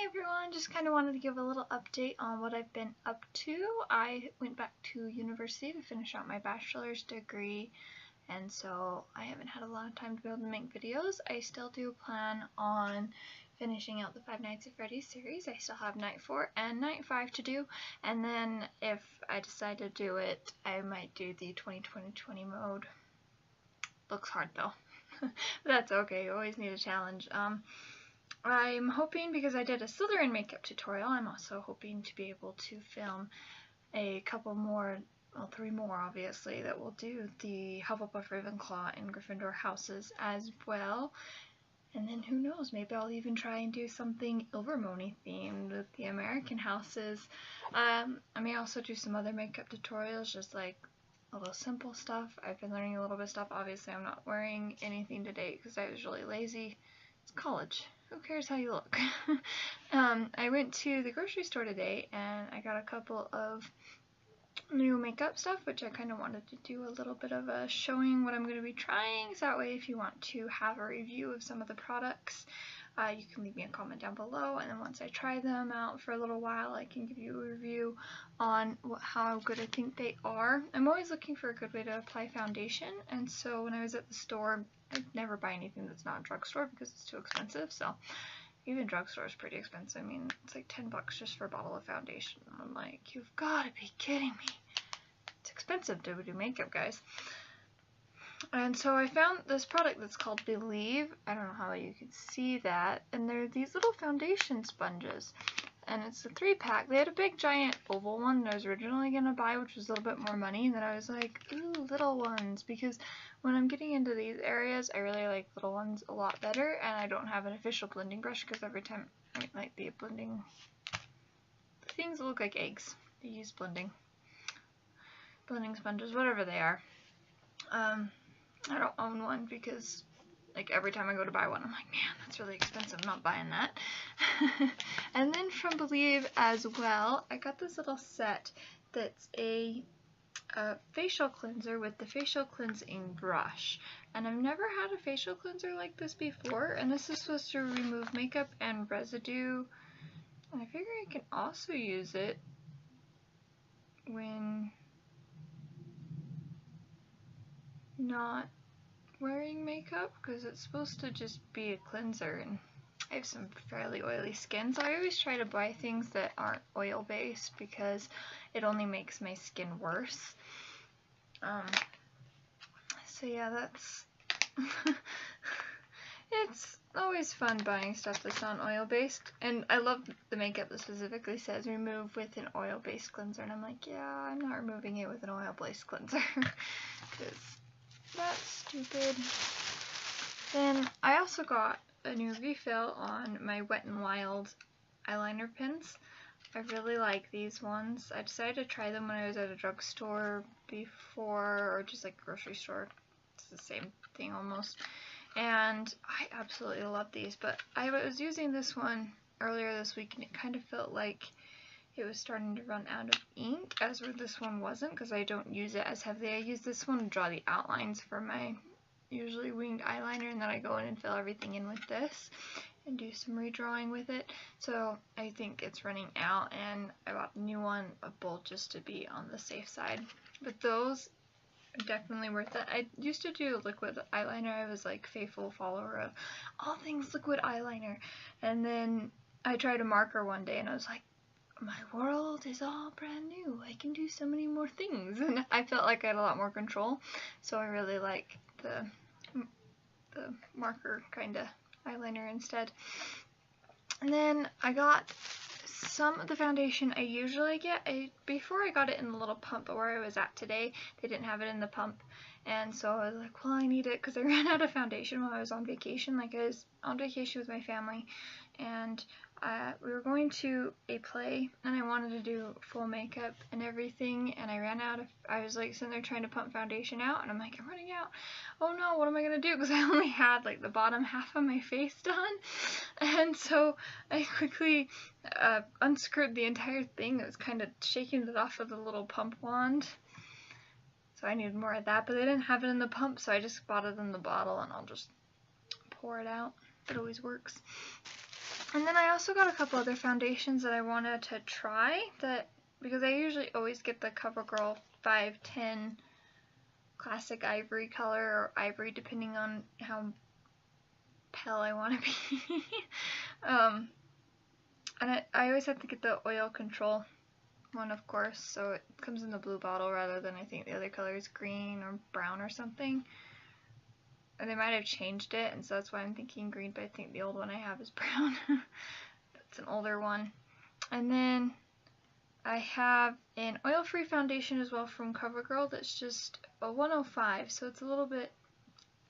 everyone, just kind of wanted to give a little update on what I've been up to. I went back to university to finish out my bachelor's degree, and so I haven't had a lot of time to be able to make videos. I still do plan on finishing out the Five Nights at Freddy's series. I still have Night 4 and Night 5 to do, and then if I decide to do it, I might do the 2020 mode. Looks hard though. But that's okay, you always need a challenge. I'm hoping, because I did a Slytherin makeup tutorial, I'm also hoping to be able to film a couple more, well, 3 more obviously, that will do the Hufflepuff, Ravenclaw, and Gryffindor houses as well. And then who knows, maybe I'll even try and do something Ilvermorny themed with the American houses. I may also do some other makeup tutorials, just like a little simple stuff. I've been learning a little bit of stuff. Obviously I'm not wearing anything today because I was really lazy. It's college. Who cares how you look? I went to the grocery store today and I got a couple of new makeup stuff, which I kind of wanted to do a little bit of a showing what I'm going to be trying, so that way if you want to have a review of some of the products, you can leave me a comment down below, and then once I try them out for a little while, I can give you a review on how good I think they are. I'm always looking for a good way to apply foundation, and so when I was at the store, I'd never buy anything that's not a drugstore because it's too expensive. So even drugstore is pretty expensive. I mean, it's like $10 just for a bottle of foundation. I'm like, you've got to be kidding me. It's expensive to do makeup, guys. And so I found this product that's called Believe. I don't know how you can see that. And they're these little foundation sponges. And it's a 3-pack. They had a big giant oval one that I was originally going to buy, which was a little bit more money. And then I was like, ooh, little ones. Because when I'm getting into these areas, I really like little ones a lot better. And I don't have an official blending brush because every time I like the blending things that look like eggs, they use blending sponges, whatever they are. I don't own one because like every time I go to buy one, I'm like, man, that's really expensive, I'm not buying that. And then from Believe as well, I got this little set that's a facial cleanser with the facial cleansing brush. And I've never had a facial cleanser like this before, and this is supposed to remove makeup and residue. And I figure I can also use it when not wearing makeup, because it's supposed to just be a cleanser, and I have some fairly oily skin, so I always try to buy things that aren't oil based because it only makes my skin worse. So yeah, that's it's always fun buying stuff that's not oil based, and I love the makeup that specifically says remove with an oil based cleanser, and I'm like, yeah, I'm not removing it with an oil based cleanser because that's stupid. Then I also got a new refill on my Wet n Wild eyeliner pens. I really like these ones. I decided to try them when I was at a drugstore before, or just like a grocery store. It's the same thing almost. And I absolutely love these, but I was using this one earlier this week and it kind of felt like it was starting to run out of ink, as where this one wasn't, because I don't use it as heavily. I use this one to draw the outlines for my usually winged eyeliner, and then I go in and fill everything in with this and do some redrawing with it. So I think it's running out, and I bought a new one, a bolt, just to be on the safe side. But those are definitely worth it. I used to do liquid eyeliner. I was like faithful follower of all things liquid eyeliner, and then I tried a marker one day and I was like, my world is all brand new. I can do so many more things, and I felt like I had a lot more control. So I really like the marker kind of eyeliner instead. And then I got some of the foundation I usually get. Before I got it in the little pump, but where I was at today, they didn't have it in the pump. And so I was like, well, I need it because I ran out of foundation while I was on vacation. Like, I was on vacation with my family, and we were going to a play, and I wanted to do full makeup and everything, and I ran out of, I was like sitting there trying to pump foundation out, and I'm like, I'm running out. Oh no, what am I going to do? Because I only had like the bottom half of my face done. And so I quickly unscrewed the entire thing. It was kind of shaking it off of the little pump wand. So I needed more of that, but they didn't have it in the pump, so I just bought it in the bottle, and I'll just pour it out. It always works. And then I also got a couple other foundations that I wanted to try, because I usually always get the CoverGirl 510 classic ivory color, or ivory depending on how pale I want to be. And I always have to get the oil control one, of course, so it comes in the blue bottle rather than, I think the other color is green or brown or something. And they might have changed it, and so that's why I'm thinking green, but I think the old one I have is brown. That's an older one. And then I have an oil-free foundation as well from CoverGirl that's just a 105, so it's a little bit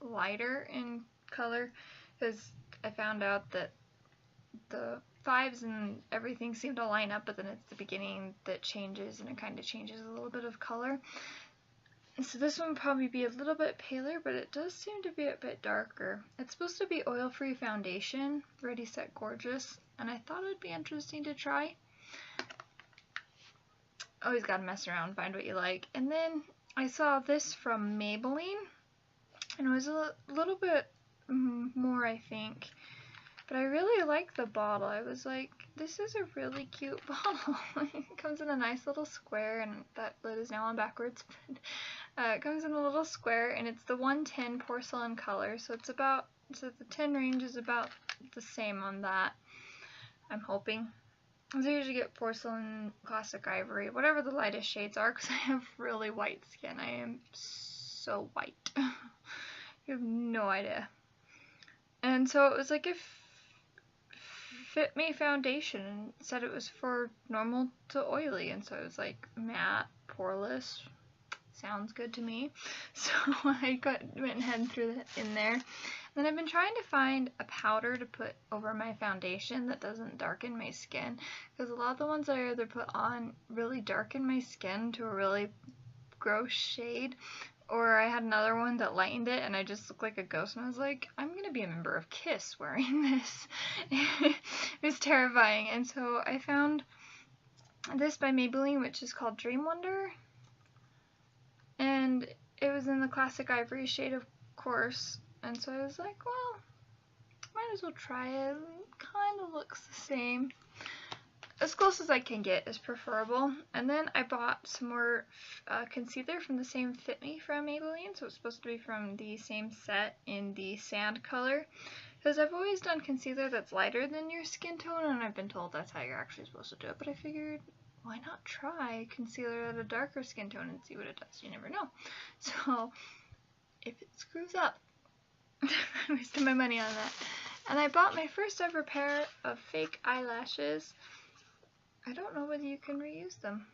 lighter in color, because I found out that the 5s and everything seem to line up, but then it's the beginning that changes, and it kind of changes a little bit of color. So this one will probably be a little bit paler, but it does seem to be a bit darker. It's supposed to be oil-free foundation, Ready Set Gorgeous, and I thought it would be interesting to try. Always gotta mess around, find what you like. And then I saw this from Maybelline, and it was a little bit more, I think. But I really like the bottle. I was like, this is a really cute bottle. It comes in a nice little square, and that lid is now on backwards. It comes in a little square, and it's the 110 porcelain color, so the 10 range is about the same on that, I'm hoping. I usually get porcelain, classic ivory, whatever the lightest shades are, because I have really white skin. I am so white. You have no idea. And so it was like a Fit Me foundation, and it said it was for normal to oily, and so it was like matte, poreless. Sounds good to me. So I went ahead and threw that in there. Then I've been trying to find a powder to put over my foundation that doesn't darken my skin, because a lot of the ones that I either put on really darken my skin to a really gross shade, or I had another one that lightened it and I just looked like a ghost, and I was like, I'm gonna be a member of KISS wearing this. It was terrifying. And so I found this by Maybelline, which is called Dream Wonder, and it was in the classic ivory shade, of course, and so I was like, well, might as well try it. It kind of looks the same. As close as I can get is preferable. And then I bought some more concealer from the same Fit Me from Maybelline, so it's supposed to be from the same set in the sand color, because I've always done concealer that's lighter than your skin tone, and I've been told that's how you're actually supposed to do it, but I figured, why not try concealer at a darker skin tone and see what it does? You never know. So if it screws up, I wasted my money on that. And I bought my first ever pair of fake eyelashes. I don't know whether you can reuse them.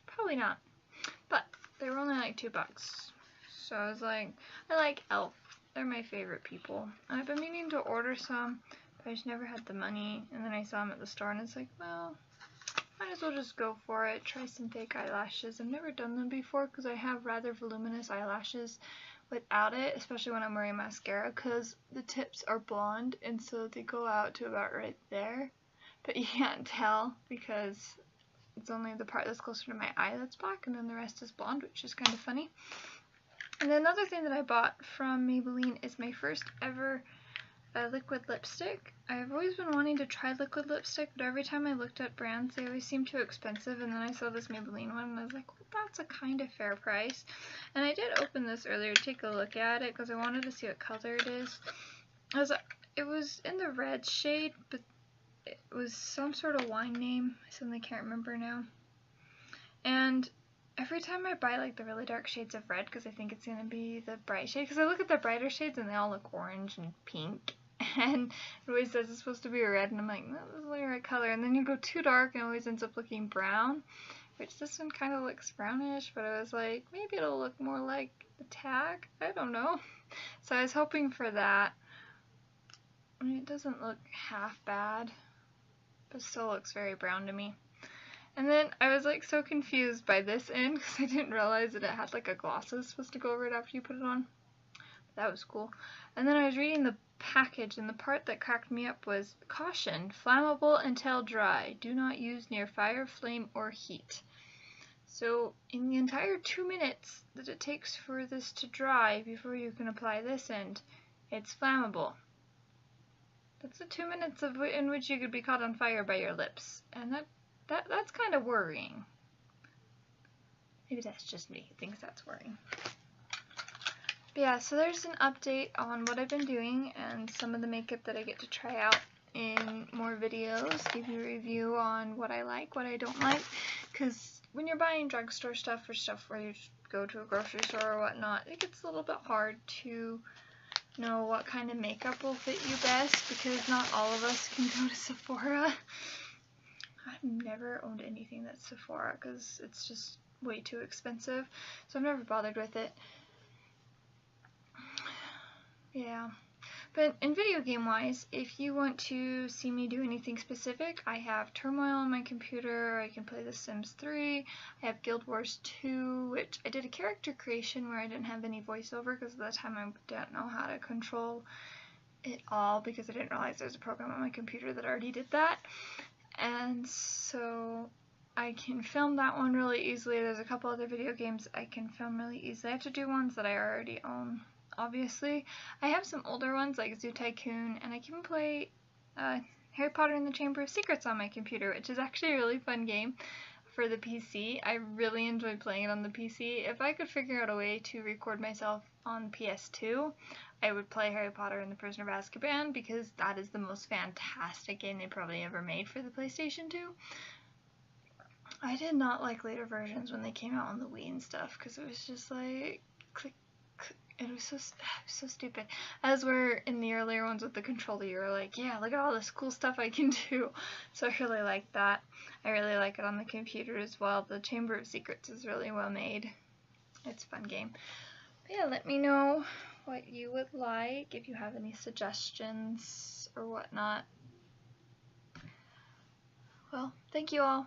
Probably not. But they were only like $2. So I was like, I like e.l.f. They're my favorite people. And I've been meaning to order some, but I just never had the money. And then I saw them at the store, and it's like, well, might as well just go for it. Try some fake eyelashes. I've never done them before because I have rather voluminous eyelashes without it, especially when I'm wearing mascara, because the tips are blonde, and so they go out to about right there. But you can't tell because it's only the part that's closer to my eye that's black, and then the rest is blonde, which is kind of funny. And then another thing that I bought from Maybelline is my first ever liquid lipstick. I've always been wanting to try liquid lipstick, but every time I looked at brands, they always seemed too expensive, and then I saw this Maybelline one, and I was like, well, that's a kind of fair price. And I did open this earlier to take a look at it, because I wanted to see what color it is. It was in the red shade, but it was some sort of wine name. I suddenly can't remember now. And every time I buy like the really dark shades of red, because I think it's going to be the bright shade, because I look at the brighter shades and they all look orange and pink, and it always says it's supposed to be a red, and I'm like, no, this is the right color. And then you go too dark and it always ends up looking brown, which this one kind of looks brownish, but I was like, maybe it'll look more like the tag. I don't know. So I was hoping for that. I mean, it doesn't look half bad, but still looks very brown to me. And then I was like so confused by this end because I didn't realize that it had like a gloss that was supposed to go over it after you put it on. That was cool. And then I was reading the package, and the part that cracked me up was, caution, flammable until dry. Do not use near fire, flame, or heat. So in the entire 2 minutes that it takes for this to dry before you can apply this end, it's flammable. That's the 2 minutes in which you could be caught on fire by your lips, and that's kind of worrying. Maybe that's just me who thinks that's worrying. But yeah, so there's an update on what I've been doing and some of the makeup that I get to try out in more videos, give you a review on what I like, what I don't like, because when you're buying drugstore stuff or stuff where you just go to a grocery store or whatnot, it gets a little bit hard to know what kind of makeup will fit you best, because not all of us can go to Sephora. I've never owned anything that's Sephora because it's just way too expensive, so I've never bothered with it. Yeah. But in video game wise, if you want to see me do anything specific, I have Turmoil on my computer, I can play The Sims 3, I have Guild Wars 2, which I did a character creation where I didn't have any voiceover because at the time I didn't know how to control it all, because I didn't realize there's a program on my computer that already did that. And so I can film that one really easily. There's a couple other video games I can film really easily. I have to do ones that I already own. Obviously, I have some older ones like Zoo Tycoon, and I can play Harry Potter and the Chamber of Secrets on my computer, which is actually a really fun game for the PC. I really enjoy playing it on the PC. If I could figure out a way to record myself on PS2, I would play Harry Potter and the Prisoner of Azkaban, because that is the most fantastic game they probably ever made for the PlayStation 2. I did not like later versions when they came out on the Wii and stuff, because it was just like click. It was so stupid. As where in the earlier ones with the controller, you were like, yeah, look at all this cool stuff I can do. So I really like that. I really like it on the computer as well. The Chamber of Secrets is really well made. It's a fun game. But yeah, let me know what you would like, if you have any suggestions or whatnot. Well, thank you all.